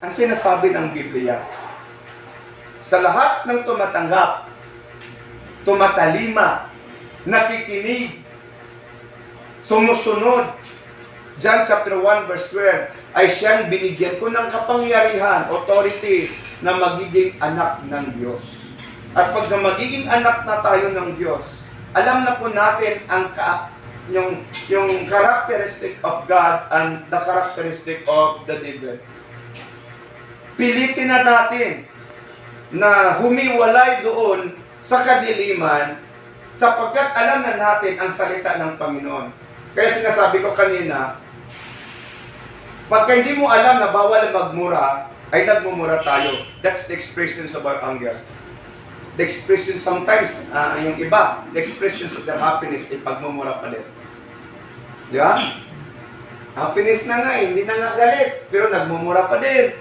Ang sinasabi ng Biblia, sa lahat ng tumatanggap, tumatalima, nakikinig, sumusunod, John chapter 1 verse 12, ay siyang binigyan ko ng kapangyarihan, authority, na magiging anak ng Diyos. At pag na magiging anak na tayo ng Diyos, alam na po natin ang yung characteristic of God and the characteristic of the devil. Pilitin na natin na humiwalay doon sa kadiliman sapagkat alam na natin ang salita ng Panginoon. Kaya sinasabi ko kanina, pagka hindi mo alam na bawal magmura, ay nagmumura tayo. That's the expressions of our anger. The expression sometimes, yung iba, the expressions of their happiness ay pagmumura pa din. Di ba? Happiness na nga, hindi na nga galit, pero nagmumura pa din.